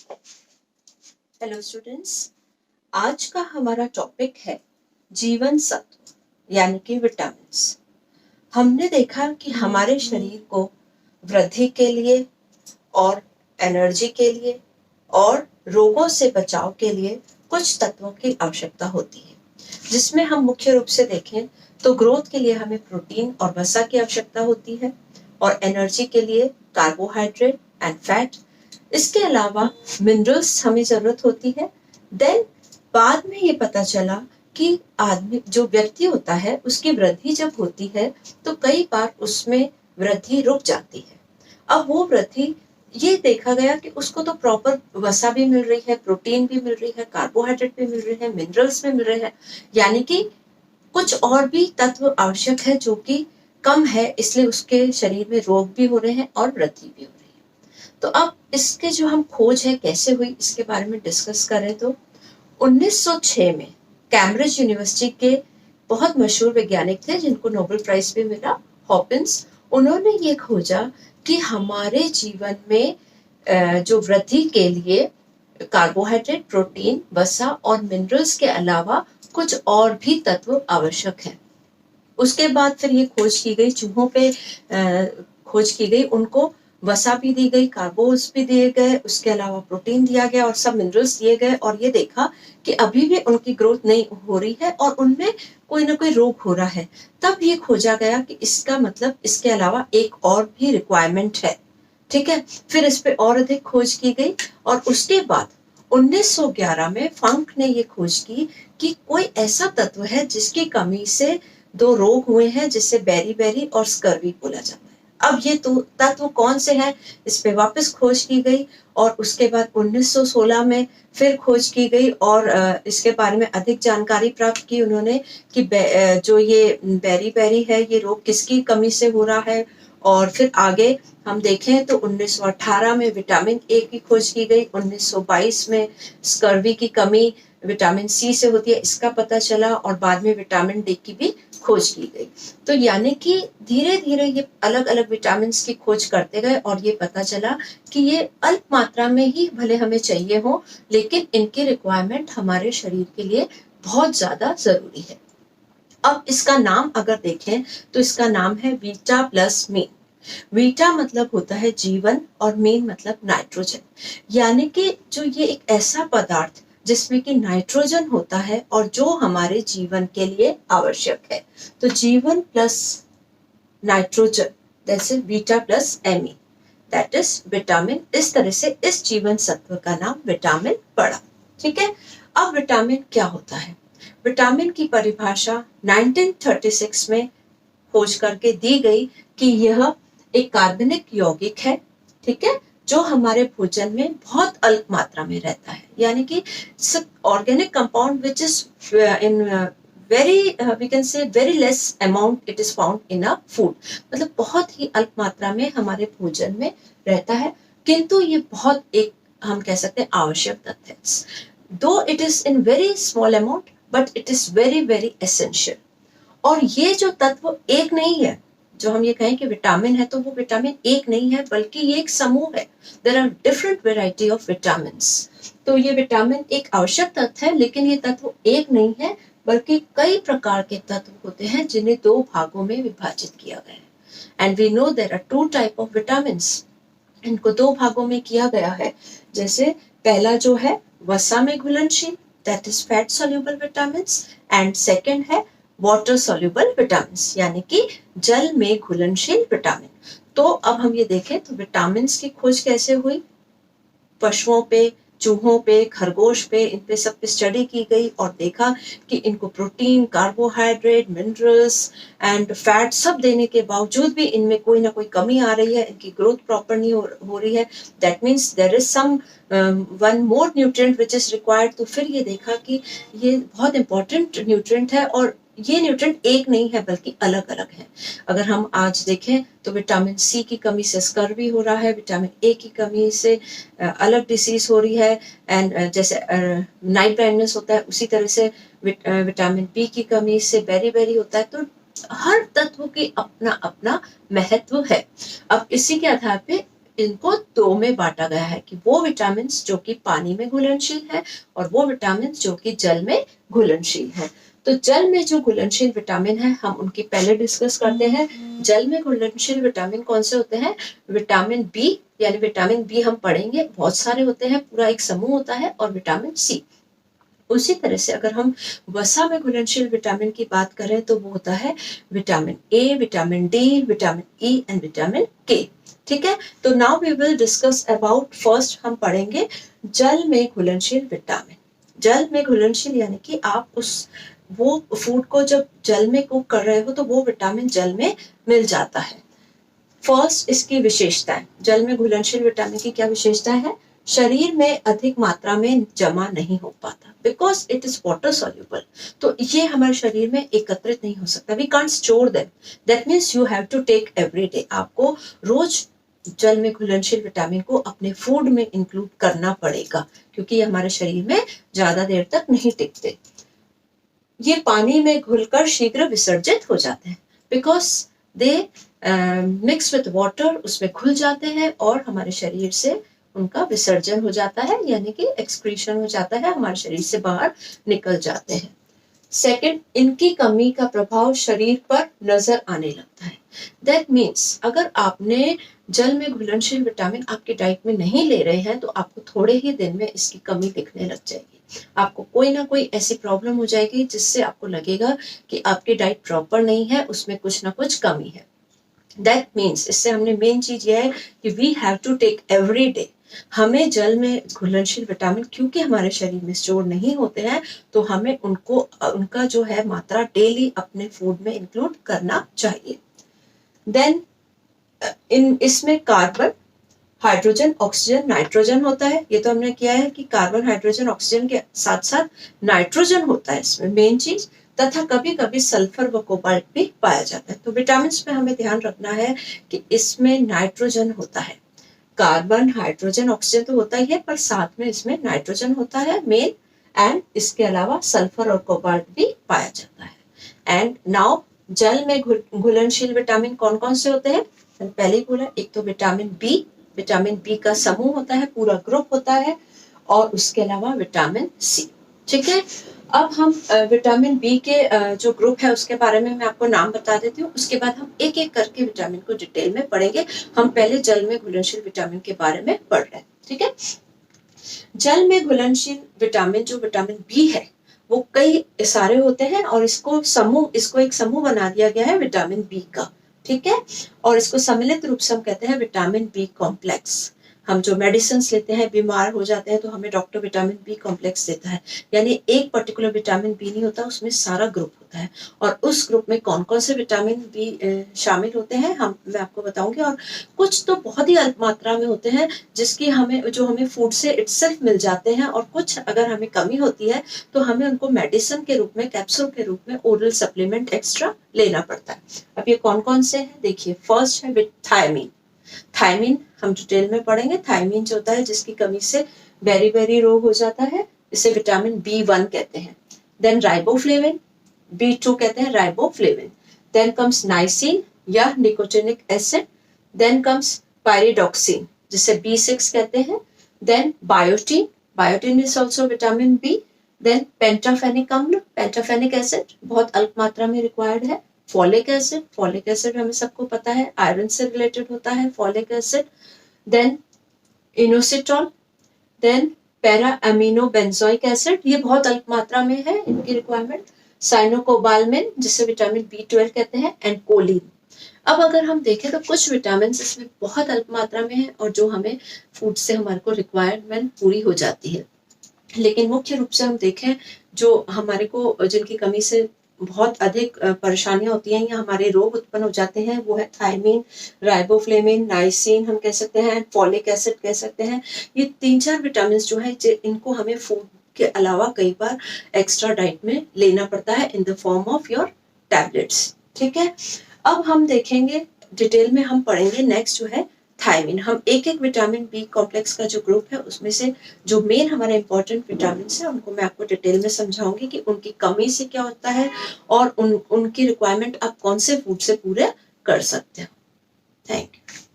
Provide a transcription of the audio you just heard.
Hello students, आज का हमारा टॉपिक है जीवन सत्व यानी कि विटामिन्स। हमने देखा कि हमारे शरीर को वृद्धि के लिए और एनर्जी के लिए और रोगों से बचाव के लिए कुछ तत्वों की आवश्यकता होती है, जिसमें हम मुख्य रूप से देखें तो ग्रोथ के लिए हमें प्रोटीन और वसा की आवश्यकता होती है और एनर्जी के लिए कार्बोहाइड्रेट एंड फैट। इसके अलावा मिनरल्स हमें जरूरत होती है। देन बाद में ये पता चला कि आदमी जो व्यक्ति होता है उसकी वृद्धि जब होती है तो कई बार उसमें वृद्धि रुक जाती है। अब वो वृद्धि ये देखा गया कि उसको तो प्रॉपर वसा भी मिल रही है, प्रोटीन भी मिल रही है, कार्बोहाइड्रेट भी मिल रही है, मिनरल्स भी मिल रहे हैं, यानी कि कुछ और भी तत्व आवश्यक है जो कि कम है, इसलिए उसके शरीर में रोग भी हो रहे हैं और वृद्धि भी हो रही है। तो अब इसके जो हम खोज है कैसे हुई इसके बारे में डिस्कस करें तो 1906 में कैम्ब्रिज यूनिवर्सिटी के बहुत मशहूर वैज्ञानिक थे जिनको नोबेल प्राइज भी मिला, हॉपिंस। उन्होंने ये खोजा कि हमारे जीवन में जो वृद्धि के लिए कार्बोहाइड्रेट, प्रोटीन, वसा और मिनरल्स के अलावा कुछ और भी तत्व आवश्यक हैं। उसके बाद फिर ये खोज की गई, चूहों पे खोज की गई, उनको वसा भी दी गई, कार्बोस भी दिए गए, उसके अलावा प्रोटीन दिया गया और सब मिनरल्स दिए गए, और ये देखा कि अभी भी उनकी ग्रोथ नहीं हो रही है और उनमें कोई ना कोई रोग हो रहा है। तब ये खोजा गया कि इसका मतलब इसके अलावा एक और भी रिक्वायरमेंट है। ठीक है, फिर इस पे और अधिक खोज की गई और उसके बाद 1911 में फंक ने ये खोज की कि कोई ऐसा तत्व है जिसकी कमी से दो रोग हुए हैं, जिसे बेरी बेरी और स्कर्वी बोला जाता है। अब ये तो तत्व कौन से हैं, इस पे वापस खोज की गई और उसके बाद 1916 में फिर खोज की गई और इसके बारे में अधिक जानकारी प्राप्त की उन्होंने कि जो ये बेरी बेरी है ये रोग किसकी कमी से हो रहा है। और फिर आगे हम देखें तो 1918 में विटामिन ए की खोज की गई, 1922 में स्कर्वी की कमी विटामिन सी से होती है इसका पता चला और बाद में विटामिन डी की भी खोज की गई। तो यानी कि धीरे धीरे ये अलग अलग विटामिन की खोज करते गए और ये पता चला कि ये अल्प मात्रा में ही भले हमें चाहिए हो, लेकिन इनकी रिक्वायरमेंट हमारे शरीर के लिए बहुत ज्यादा जरूरी है। अब इसका नाम अगर देखें तो इसका नाम है वीटा प्लस मीन। वीटा मतलब होता है जीवन और मीन मतलब नाइट्रोजन, यानी कि जो ये एक ऐसा पदार्थ जिसमें कि नाइट्रोजन होता है और जो हमारे जीवन के लिए आवश्यक है। तो जीवन plus nitrogen, that's vita plus amine, that is vitamin. इस तरह से इस जीवन सत्व का नाम विटामिन पड़ा। ठीक है, अब विटामिन क्या होता है? विटामिन की परिभाषा 1936 में खोज करके दी गई कि यह एक कार्बनिक यौगिक है, ठीक है, जो हमारे भोजन में बहुत अल्प मात्रा में रहता है, यानी कि organic compound which is in very we can say very less amount it is found in a food, मतलब बहुत ही अल्प मात्रा में हमारे भोजन में रहता है, किंतु ये बहुत एक हम कह सकते हैं आवश्यक तत्व है। दो it is in very small amount but it is very very essential. और ये जो तत्व एक नहीं है, जो हम ये कहें कि विटामिन है तो वो विटामिन एक नहीं है, बल्कि ये एक समूह है। There are different variety of vitamins. तो ये विटामिन एक आवश्यक तत्व है, लेकिन ये तत्व एक नहीं है, बल्कि कई प्रकार के तत्व होते हैं जिन्हें दो भागों में विभाजित किया गया है। And we know there are two type of vitamins. इनको दो भागों में किया गया है। जैसे पहला जो है वसा में घुलनशील, that is fat soluble vitamins, and second है वाटर सोल्यूबल विटामिन्स, यानी कि जल में घुलनशील विटामिन। तो अब हम ये देखें तो विटामिन की खोज कैसे हुई? पशुओं पे, चूहों पे, खरगोश पे, इन पे सब पे स्टडी की गई और देखा कि इनको protein, carbohydrate, minerals and fat सब देने के बावजूद भी इनमें कोई ना कोई कमी आ रही है, इनकी ग्रोथ प्रॉपर नहीं हो रही है। That means there is some one more nutrient which is required. तो फिर ये देखा कि ये बहुत इंपॉर्टेंट न्यूट्रिएंट है और ये न्यूट्रिएंट एक नहीं है बल्कि अलग अलग है। अगर हम आज देखें तो विटामिन सी की कमी से स्कर्वी हो रहा है, विटामिन ए की कमी से अलग डिसीज हो रही है, एंड जैसे नाइट ब्लाइंडनेस होता है उसी तरह से विटामिन बी की कमी से बेरी बेरी होता है। तो हर तत्व की अपना अपना महत्व है। अब इसी के आधार पे इनको दो में बांटा गया है कि वो विटामिन जो कि पानी में घुलनशील है और वो विटामिन जो कि जल में घुलनशील है। तो जल में जो घुलनशील विटामिन है हम उनकी पहले डिस्कस करते हैं। जल में घुलनशील विटामिन कौन से होते हैं? विटामिन बी, यानी विटामिन बी हम पढ़ेंगे, बहुत सारे होते हैं, पूरा एक समूह होता है, और विटामिन सी। उसी तरह से अगर हम वसा में घुलनशील विटामिन की बात करें तो वो होता है vitamin A, vitamin D, vitamin E and vitamin K. ठीक है, तो now we will discuss about, first हम पढ़ेंगे जल में घुलनशील विटामिन। जल में घुलनशील यानी कि आप वो फूड को जब जल में कुक कर रहे हो तो वो विटामिन जल में मिल जाता है। फर्स्ट इसकी विशेषताएं, जल में घुलनशील विटामिन की क्या विशेषताएं है? शरीर में अधिक मात्रा में जमा नहीं हो पाता, because it is water soluble. तो ये हमारे शरीर में एकत्रित नहीं हो सकता, we can't store them, that means you have to take every day. आपको रोज जल में घुलनशील विटामिन को अपने फूड में इंक्लूड करना पड़ेगा, क्योंकि ये हमारे शरीर में ज्यादा देर तक नहीं टिकते। ये पानी में घुलकर शीघ्र विसर्जित हो जाते हैं, because they mix with water, उसमें घुल जाते हैं और हमारे शरीर से उनका विसर्जन हो जाता है, यानी कि एक्सक्रीशन हो जाता है, हमारे शरीर से बाहर निकल जाते हैं। सेकंड, इनकी कमी का प्रभाव शरीर पर नजर आने लगता है। दैट मीन्स अगर आपने जल में घुलनशील विटामिन आपकी डाइट में नहीं ले रहे हैं तो आपको थोड़े ही दिन में इसकी कमी दिखने लग जाएगी। आपको कोई ना कोई ऐसी प्रॉब्लम हो जाएगी जिससे आपको लगेगा कि आपकी डाइट प्रॉपर नहीं है, उसमें कुछ ना कुछ कमी है। दैट मीन्स इससे हमने मेन चीज ये है कि we have to take every day. हमें जल में घुलनशील विटामिन क्योंकि हमारे शरीर में स्टोर नहीं होते हैं, तो हमें उनका जो है मात्रा डेली अपने फूड में इंक्लूड करना चाहिए। देन इसमें कार्बन, हाइड्रोजन, ऑक्सीजन, नाइट्रोजन होता है। ये तो हमने किया है कि कार्बन, हाइड्रोजन, ऑक्सीजन के साथ साथ नाइट्रोजन होता है इसमें मेन चीज, तथा कभी कभी सल्फर व कोबाल्ट भी पाया जाता है। तो विटामिन में हमें ध्यान रखना है कि इसमें नाइट्रोजन होता है। कार्बन, हाइड्रोजन, ऑक्सीजन तो होता ही है, पर साथ में इसमें नाइट्रोजन होता है मेन, एंड इसके अलावा सल्फर और कोबाल्ट भी पाया जाता है। एंड नाउ जल में घुलनशील विटामिन कौन कौन से होते हैं? पहले ही बोला, एक तो विटामिन बी का समूह होता है, पूरा ग्रुप होता है, और उसके अलावा विटामिन सी। ठीक है, अब हम विटामिन बी के जो ग्रुप है उसके बारे में मैं आपको नाम बता देती हूँ, उसके बाद हम एक एक करके विटामिन को डिटेल में पढ़ेंगे। हम पहले जल में घुलनशील विटामिन के बारे में पढ़ रहे हैं। ठीक है, जल में घुलनशील विटामिन जो विटामिन बी है वो कई सारे होते हैं, और इसको एक समूह बना दिया गया है विटामिन बी का। ठीक है, और इसको सम्मिलित रूप से हम कहते हैं विटामिन बी कॉम्प्लेक्स। हम जो मेडिसिन लेते हैं, बीमार हो जाते हैं, तो हमें डॉक्टर विटामिन बी कॉम्प्लेक्स देता है, यानी एक पर्टिकुलर विटामिन बी नहीं होता, उसमें सारा ग्रुप होता है, और उस ग्रुप में कौन कौन से विटामिन बी शामिल होते हैं मैं आपको बताऊंगी। और कुछ तो बहुत ही अल्प मात्रा में होते हैं जिसकी हमें फूड से इटसेल्फ मिल जाते हैं, और कुछ अगर हमें कमी होती है तो हमें उनको मेडिसिन के रूप में, कैप्सूल के रूप में, ओरल सप्लीमेंट एक्स्ट्रा लेना पड़ता है। अब ये कौन कौन से हैं देखिए। फर्स्ट है थायमीन। थायमीन हम डिटेल में पढ़ेंगे। थायमीन जो होता है जिसकी कमी से बेरी रोग हो जाता है, इसे विटामिन B1 कहते हैं। देन राइबोफ्लेविन, B2 कहते हैं राइबोफ्लेविन। देन कम्स नाइसिन या nicotinic acid. Then comes pyridoxine जिसे B6 कहते हैं। Then biotin, biotin is also vitamin B. Then pantothenic अम्ल, पेंटाफेनिक एसिड बहुत अल्प मात्रा में रिक्वायर्ड है। फॉलिक एसिड हमें सबको पता है आयरन से रिलेटेड होता है folic acid. Then inositol, then para amino benzoic acid, ये बहुत अल्प मात्रा में है इनकी रिक्वायरमेंट। साइनोकोबालमिन जिसे विटामिन B12 कहते हैं, एंड कोलिन। अब अगर हम देखें तो कुछ विटामिन इसमें बहुत अल्प मात्रा में है और जो हमें फूड से हमारे को रिक्वायरमेंट पूरी हो जाती है, लेकिन मुख्य रूप से हम देखें जो हमारे को जिनकी कमी से बहुत अधिक परेशानियां होती हैं या हमारे रोग उत्पन्न हो जाते हैं, वो है थायमीन, राइबोफ्लेविन, नाइसिन हम कह सकते हैं, फॉलिक एसिड कह सकते हैं। ये 3-4 विटामिन जो है इनको हमें फूड के अलावा कई बार एक्स्ट्रा डाइट में लेना पड़ता है in the form of your tablets. ठीक है, अब हम देखेंगे डिटेल में, हम पढ़ेंगे नेक्स्ट जो है थायमीन। हम एक एक विटामिन बी कॉम्प्लेक्स का जो ग्रुप है उसमें से जो मेन हमारे इंपॉर्टेंट विटामिन है उनको मैं आपको डिटेल में समझाऊंगी कि उनकी कमी से क्या होता है और उनकी रिक्वायरमेंट आप कौन से फूड से पूरे कर सकते हो। Thank you.